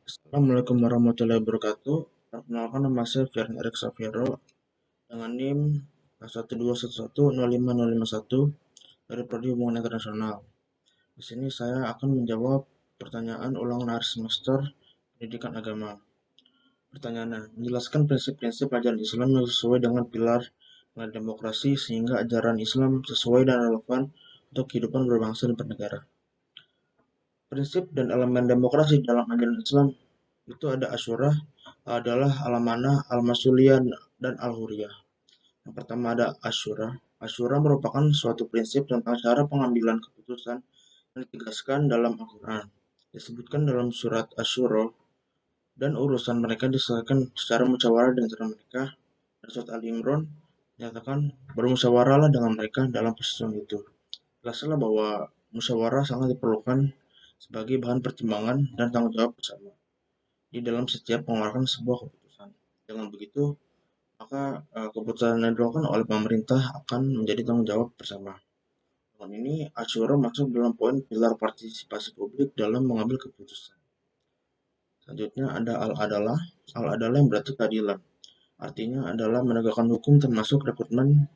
Assalamualaikum warahmatullahi wabarakatuh. Perkenalkan, nama saya Fierno Erik Safiro dengan NIM 121105051 dari Prodi Hubungan Internasional. Di sini saya akan menjawab pertanyaan ulangan akhir semester Pendidikan Agama. Pertanyaannya, menjelaskan prinsip-prinsip ajaran Islam yang sesuai dengan pilar nilai demokrasi sehingga ajaran Islam sesuai dan relevan untuk kehidupan berbangsa dan bernegara. Prinsip dan elemen demokrasi dalam ajaran Islam itu ada Asyura, adalah Al-Amanah, Al-Masuliyah, dan Al-Huriyah. Yang pertama ada Asyura. Asyura merupakan suatu prinsip tentang cara pengambilan keputusan yang ditegaskan dalam Al-Quran. Disebutkan dalam surat Asyura, dan urusan mereka diselesaikan secara musyawarah di antara mereka. Dan surat Ali Imran menyatakan bermusyawarahlah dengan mereka dalam perselisihan itu. Jelaslah bahwa musyawarah sangat diperlukan sebagai bahan pertimbangan dan tanggung jawab bersama di dalam setiap mengeluarkan sebuah keputusan. Dengan begitu, maka keputusan yang dilakukan oleh pemerintah akan menjadi tanggung jawab bersama. Dengan ini, Asyura masuk dalam poin pilar partisipasi publik dalam mengambil keputusan. Selanjutnya ada Al-Adalah. Al-Adalah yang berarti keadilan. Artinya adalah menegakkan hukum termasuk rekrutmen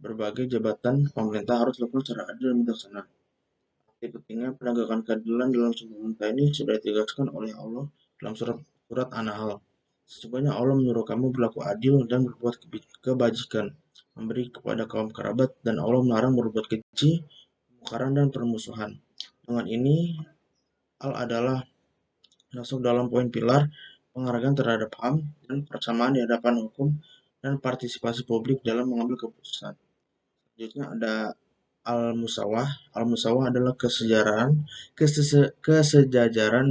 berbagai jabatan pemerintah harus dilakukan secara adil dan bijaksana. Arti pentingnya penegakan keadilan dalam sebuah pemerintah ini sudah ditegaskan oleh Allah dalam surat An-Nahl. Sesungguhnya Allah menyuruh kamu berlaku adil dan berbuat kebajikan, memberi kepada kaum kerabat, dan Allah melarang berbuat keji, kemungkaran, dan permusuhan. Dengan ini, adalah masuk dalam poin pilar penghargaan terhadap HAM dan persamaan di hadapan hukum dan partisipasi publik dalam mengambil keputusan. Selanjutnya ada Al-Musawah. Al-Musawah adalah kesejajaran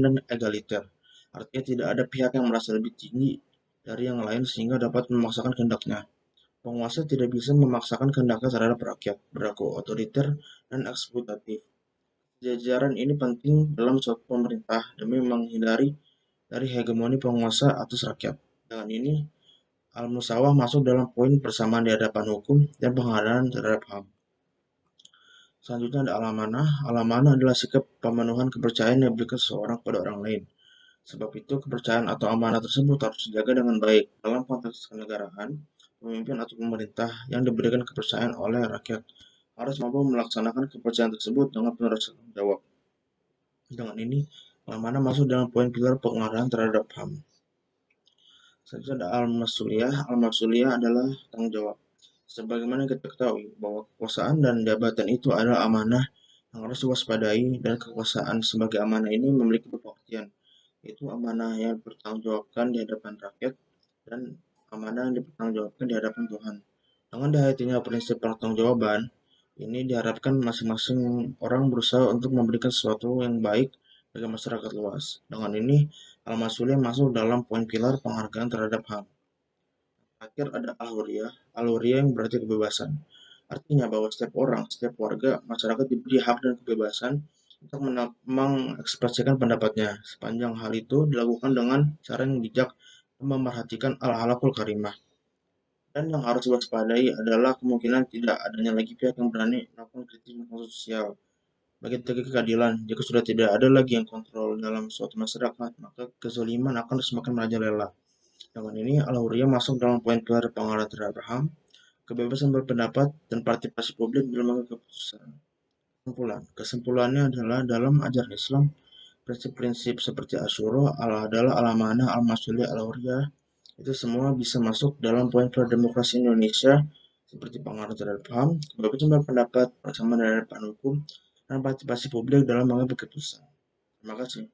dan egaliter. Artinya tidak ada pihak yang merasa lebih tinggi dari yang lain sehingga dapat memaksakan kehendaknya. Penguasa tidak bisa memaksakan kehendaknya terhadap rakyat, berlaku otoriter dan eksploitatif. Kesejajaran ini penting dalam suatu pemerintah demi menghindari dari hegemoni penguasa atas rakyat. Dengan ini, Al-Musawah masuk dalam poin persamaan di hadapan hukum dan penghargaan terhadap HAM. Selanjutnya ada Al-Amanah. Al-Amanah adalah sikap pemenuhan kepercayaan yang diberikan seseorang pada orang lain. Sebab itu, kepercayaan atau amanah tersebut harus dijaga dengan baik. Dalam konteks kenegaraan, pemimpin atau pemerintah yang diberikan kepercayaan oleh rakyat harus mampu melaksanakan kepercayaan tersebut dengan penuh rasa tanggung jawab. Dengan ini, amanah masuk dalam poin pilar penghargaan terhadap HAM. Selanjutnya ada Al-Masuliyah. Al-Masuliyah adalah tanggung jawab. Sebagaimana kita ketahui bahwa kekuasaan dan jabatan itu adalah amanah yang harus diwaspadai, dan kekuasaan sebagai amanah ini memiliki beberapa artian, yaitu amanah yang dipertanggungjawabkan di hadapan rakyat dan amanah yang dipertanggungjawabkan di hadapan Tuhan. Dengan dihayatinya prinsip pertanggungjawaban, ini diharapkan masing-masing orang berusaha untuk memberikan sesuatu yang baik bagi masyarakat luas. Dengan ini, Al-Masuliyah masuk dalam poin pilar penghargaan terhadap HAM. Terakhir ada Al-Huriyah. Al-Huriyah yang berarti kebebasan. Artinya bahwa setiap orang, setiap warga, masyarakat diberi hak dan kebebasan untuk mengekspresikan pendapatnya, sepanjang hal itu dilakukan dengan cara yang bijak dan memerhatikan al-akhlakul karimah. Dan yang harus diwaspadai adalah kemungkinan tidak adanya lagi pihak yang berani melakukan kritik sosial. Bagi tegak keadilan, jika sudah tidak ada lagi yang kontrol dalam suatu masyarakat, maka kezaliman akan semakin merajalela. Dengan ini, Al-Huriyah masuk dalam poin pilar penghargaan terhadap HAM, kebebasan berpendapat, dan partisipasi publik dalam mengambil keputusan. Kesimpulannya adalah dalam ajaran Islam, prinsip-prinsip seperti Asyura, adalah Al-Amanah, Al-Masuliyah, Al-Huriyah, itu semua bisa masuk dalam poin pilar demokrasi Indonesia seperti penghargaan terhadap HAM, kebebasan berpendapat, persamaan di hadapan hukum, dan partisipasi publik dalam mengambil keputusan. Terima kasih.